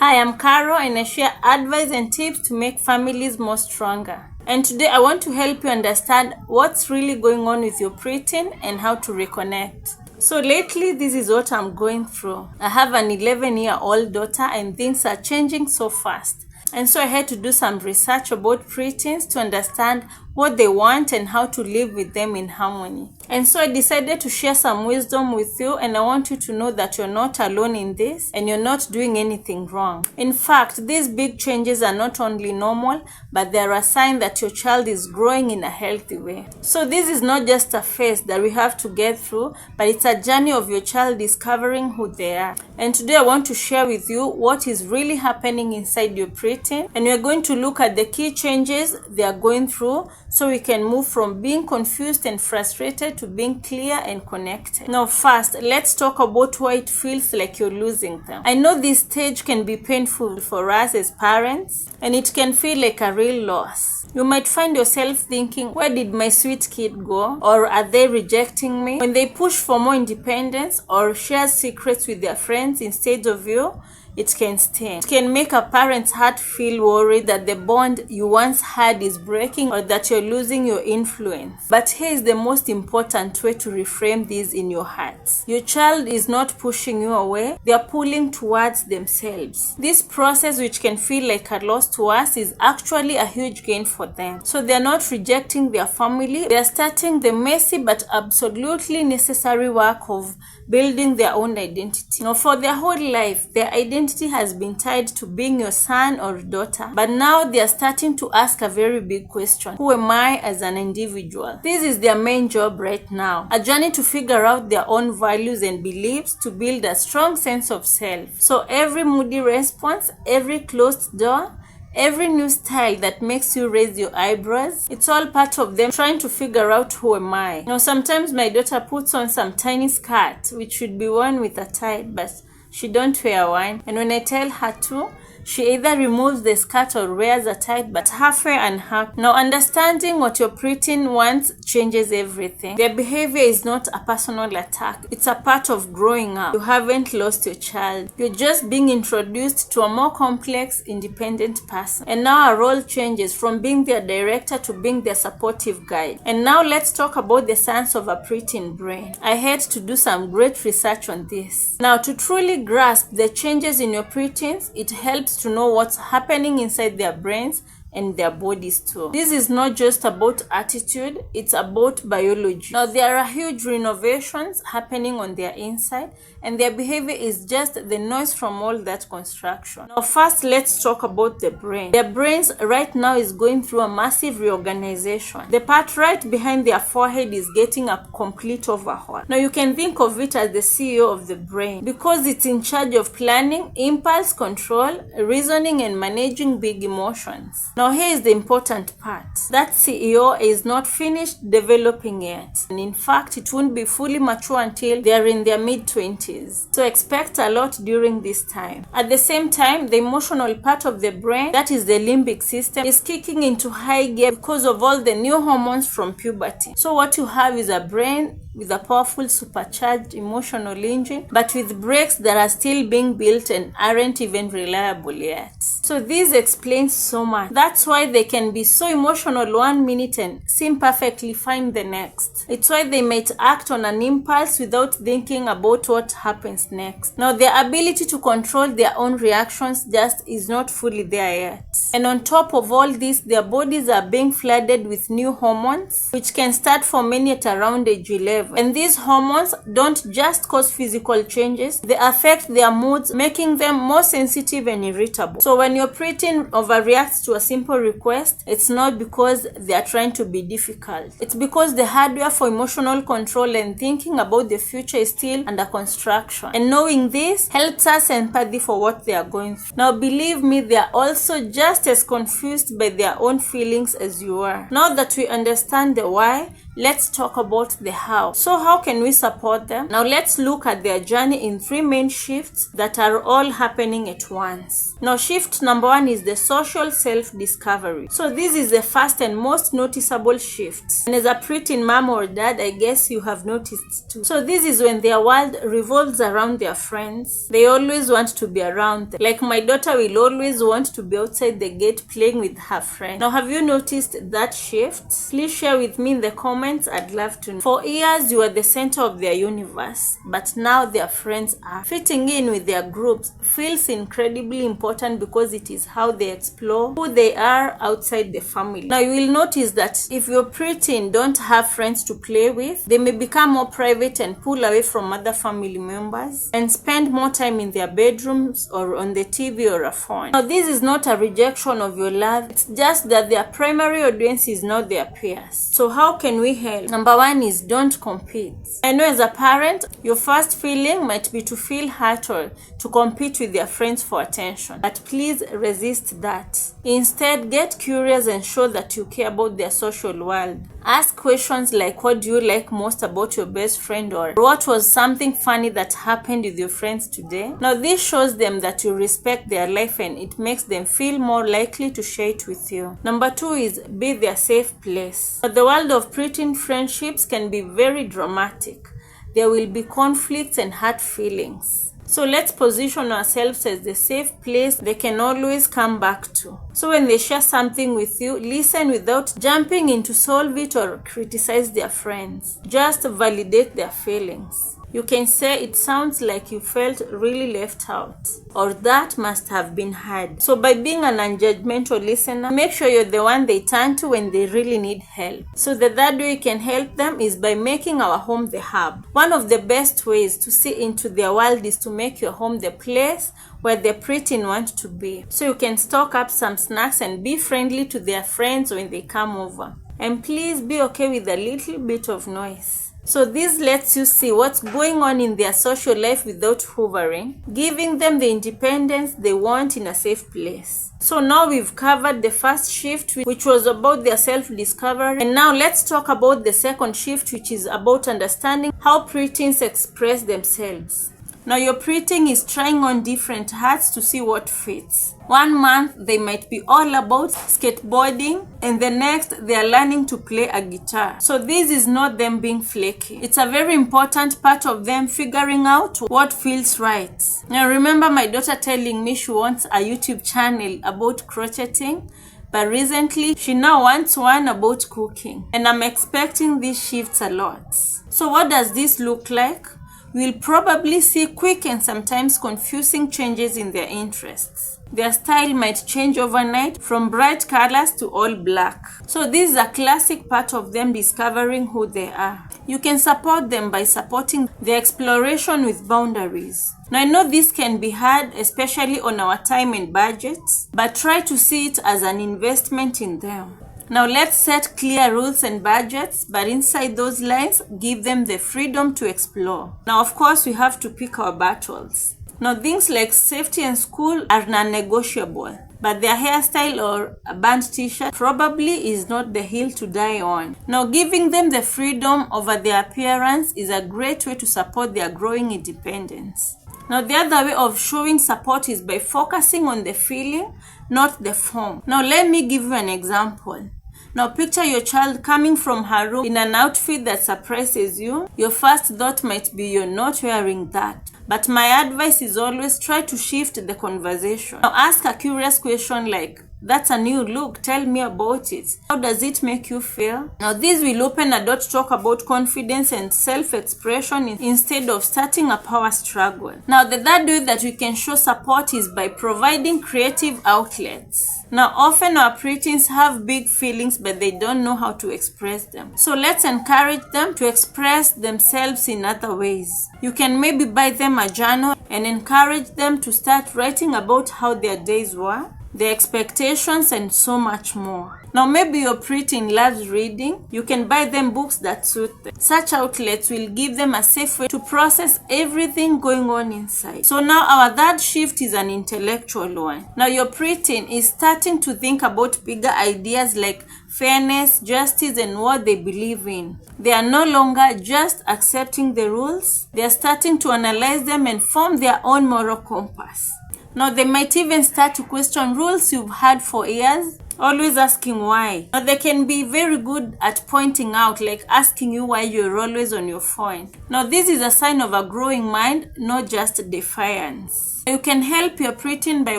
Hi, I'm Caro and I share advice and tips to make families more stronger. And today I want to help you understand what's really going on with your preteen and how to reconnect. So lately, this is what I'm going through. I have an 11-year-old daughter and things are changing so fast. And so I had to do some research about preteens to understand what they want and how to live with them in harmony. And so I decided to share some wisdom with you, and I want you to know that you're not alone in this and you're not doing anything wrong. In fact, these big changes are not only normal, but they're a sign that your child is growing in a healthy way. So this is not just a phase that we have to get through, but it's a journey of your child discovering who they are. And today I want to share with you what is really happening inside your preteen, and we're going to look at the key changes they are going through so we can move from being confused and frustrated to being clear and connected. Now first, let's talk about why it feels like you're losing them. I know this stage can be painful for us as parents, and it can feel like a real loss. You might find yourself thinking, where did my sweet kid go? Or are they rejecting me? When they push for more independence or share secrets with their friends instead of you, it can sting. It can make a parent's heart feel worried that the bond you once had is breaking or that you're losing your influence. But here is the most important way to reframe this in your heart. Your child is not pushing you away, they are pulling towards themselves. This process, which can feel like a loss to us, is actually a huge gain for them. So they are not rejecting their family, they are starting the messy but absolutely necessary work of building their own identity. Now, for their whole life, their identity has been tied to being your son or daughter, but now they are starting to ask a very big question: who am I as an individual? This is their main job right now, a journey to figure out their own values and beliefs to build a strong sense of self. So every moody response, every closed door, every new style that makes you raise your eyebrows, it's all part of them trying to figure out who am I. Now, sometimes my daughter puts on some tiny skirt which should be worn with a tie, but she don't wear one. And when I tell her to, she either removes the skirt or wears a tie, but halfway and half. Now, understanding what your preteen wants changes everything. Their behavior is not a personal attack. It's a part of growing up. You haven't lost your child. You're just being introduced to a more complex, independent person. And now our role changes from being their director to being their supportive guide. And now let's talk about the science of a preteen brain. I had to do some great research on this. Now, to truly grasp the changes in your preteens, it helps to know what's happening inside their brains and their bodies too. This is not just about attitude, it's about biology. Now, there are huge renovations happening on their inside, and their behavior is just the noise from all that construction. Now first, let's talk about the brain. Their brains right now is going through a massive reorganization. The part right behind their forehead is getting a complete overhaul. Now you can think of it as the CEO of the brain, because it's in charge of planning, impulse control, reasoning, and managing big emotions. Now here is the important part. That CEO is not finished developing yet. And in fact, it won't be fully mature until they are in their mid-20s. So expect a lot during this time. At the same time, the emotional part of the brain, that is the limbic system, is kicking into high gear because of all the new hormones from puberty. So what you have is a brain with a powerful supercharged emotional engine, but with brakes that are still being built and aren't even reliable yet. So this explains so much. That's why they can be so emotional one minute and seem perfectly fine the next. It's why they might act on an impulse without thinking about what happens next. Now, their ability to control their own reactions just is not fully there yet. And on top of all this, their bodies are being flooded with new hormones, which can start for many at around age 11. And these hormones don't just cause physical changes, they affect their moods, making them more sensitive and irritable. So when your preteen overreacts to a simple request, it's not because they are trying to be difficult. It's because the hardware for emotional control and thinking about the future is still under construction. And knowing this helps us empathy for what they are going through. Now believe me, they are also just as confused by their own feelings as you are. Now that we understand the why, let's talk about the how. So how can we support them? Now let's look at their journey in 3 main shifts that are all happening at once. Now shift number 1 is the social self-discovery. So this is the first and most noticeable shift. And as a preteen mom or dad, I guess you have noticed too. So this is when their world revolves around their friends. They always want to be around them. Like my daughter will always want to be outside the gate playing with her friend. Now have you noticed that shift? Please share with me in the comments. I'd love to know. For years you were the center of their universe, but now their friends are. Fitting in with their groups feels incredibly important because it is how they explore who they are outside the family. Now you will notice that if your preteen don't have friends to play with, they may become more private and pull away from other family members and spend more time in their bedrooms or on the TV or a phone. Now this is not a rejection of your love, it's just that their primary audience is not their peers. So how can we help? Number 1 is don't compete. I know as a parent, your first feeling might be to feel hurt or to compete with their friends for attention, but please resist that. Instead, get curious and show that you care about their social world. Ask questions like, what do you like most about your best friend, or what was something funny that happened with your friends today? Now this shows them that you respect their life and it makes them feel more likely to share it with you. Number 2 is be their safe place. But the world of preteen friendships can be very dramatic. There will be conflicts and hurt feelings. So let's position ourselves as the safe place they can always come back to. So when they share something with you, listen without jumping in to solve it or criticize their friends. Just validate their feelings. You can say, it sounds like you felt really left out, or that must have been hard. So by being an unjudgmental listener, make sure you're the one they turn to when they really need help. So the third way you can help them is by making our home the hub. One of the best ways to see into their world is to make your home the place where the preteen want to be. So you can stock up some snacks and be friendly to their friends when they come over. And please be okay with a little bit of noise. So this lets you see what's going on in their social life without hovering, giving them the independence they want in a safe place. So now we've covered the first shift, which was about their self-discovery. And now let's talk about the second shift, which is about understanding how preteens express themselves. Now your preteen is trying on different hats to see what fits. 1 month they might be all about skateboarding, and the next they are learning to play a guitar. So this is not them being flaky. It's a very important part of them figuring out what feels right. Now remember my daughter telling me she wants a YouTube channel about crocheting, but recently she now wants one about cooking, and I'm expecting these shifts a lot. So what does this look like? We'll probably see quick and sometimes confusing changes in their interests. Their style might change overnight from bright colors to all black. So this is a classic part of them discovering who they are. You can support them by supporting their exploration with boundaries. Now I know this can be hard, especially on our time and budgets, but try to see it as an investment in them. Now let's set clear rules and budgets, but inside those lines, give them the freedom to explore. Now of course we have to pick our battles. Now things like safety and school are non-negotiable, but their hairstyle or a band t-shirt probably is not the hill to die on. Now giving them the freedom over their appearance is a great way to support their growing independence. Now the other way of showing support is by focusing on the feeling, not the form. Now let me give you an example. Now picture your child coming from her room in an outfit that surprises you. Your first thought might be you're not wearing that. But my advice is always try to shift the conversation. Now ask a curious question like, that's a new look, tell me about it. How does it make you feel? Now this will open a door to talk about confidence and self-expression instead of starting a power struggle. Now the third way that we can show support is by providing creative outlets. Now often our preteens have big feelings but they don't know how to express them. So let's encourage them to express themselves in other ways. You can maybe buy them a journal and encourage them to start writing about how their days were. their expectations, and so much more. Now maybe your preteen loves reading. You can buy them books that suit them. Such outlets will give them a safe way to process everything going on inside. So now our third shift is an intellectual one. Now your preteen is starting to think about bigger ideas like fairness, justice, and what they believe in. They are no longer just accepting the rules. They are starting to analyze them and form their own moral compass. Now they might even start to question rules you've had for years, always asking why. Now they can be very good at pointing out, like asking you why you're always on your phone. Now this is a sign of a growing mind, not just defiance. You can help your preteen by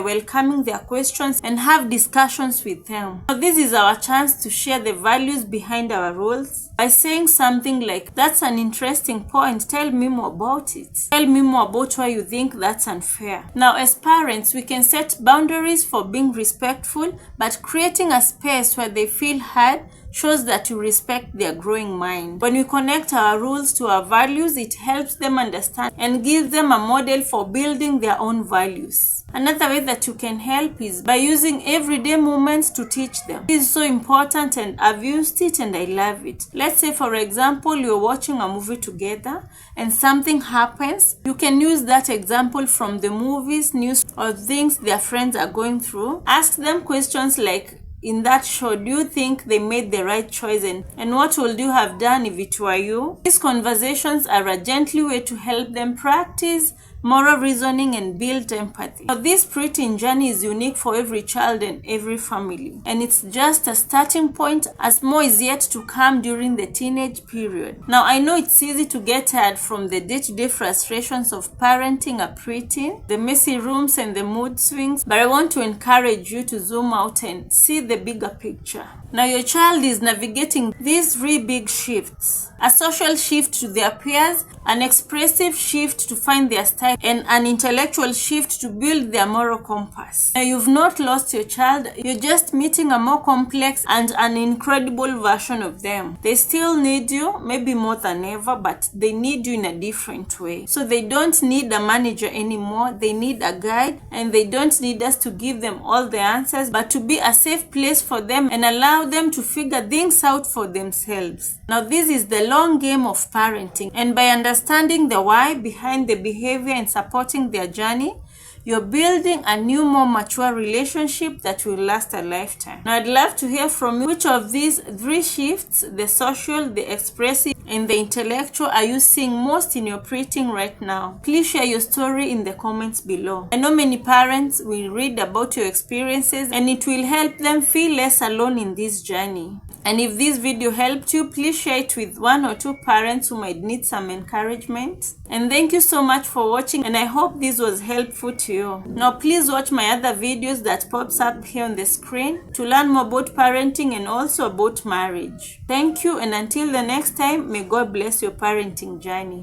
welcoming their questions and have discussions with them. Now this is our chance to share the values behind our rules by saying something like, "That's an interesting point, tell me more about it. Tell me more about why you think that's unfair." Now as parents, we can set boundaries for being respectful, but creating a space where they feel heard shows that you respect their growing mind. When we connect our rules to our values, it helps them understand and gives them a model for building their own values. Another way that you can help is by using everyday moments to teach them. This is so important, and I've used it and I love it. Let's say, for example, you're watching a movie together and something happens. You can use that example from the movies, news, or things their friends are going through. Ask them questions like, "In that show, do you think they made the right choice, and what would you have done if it were you?" These conversations are a gentle way to help them practice moral reasoning and build empathy. Now, this preteen journey is unique for every child and every family, and it's just a starting point, as more is yet to come during the teenage period. Now I know it's easy to get tired from the day-to-day frustrations of parenting a preteen, the messy rooms and the mood swings, but I want to encourage you to zoom out and see the bigger picture. Now your child is navigating these three big shifts: a social shift to their peers, an expressive shift to find their style, and an intellectual shift to build their moral compass. Now you've not lost your child, you're just meeting a more complex and an incredible version of them. They still need you, maybe more than ever, but they need you in a different way. So they don't need a manager anymore, they need a guide, and they don't need us to give them all the answers, but to be a safe place for them and allow them to figure things out for themselves. Now this is the long game of parenting, and by understanding the why behind the behavior and supporting their journey, you're building a new, more mature relationship that will last a lifetime. Now I'd love to hear from you, which of these three shifts, the social, the expressive, and the intellectual, are you seeing most in your preteen right now? Please share your story in the comments below. I know many parents will read about your experiences, and it will help them feel less alone in this journey. And if this video helped you, please share it with 1 or 2 parents who might need some encouragement. And thank you so much for watching, and I hope this was helpful to you. Now please watch my other videos that pops up here on the screen to learn more about parenting and also about marriage. Thank you, and until the next time, may God bless your parenting journey.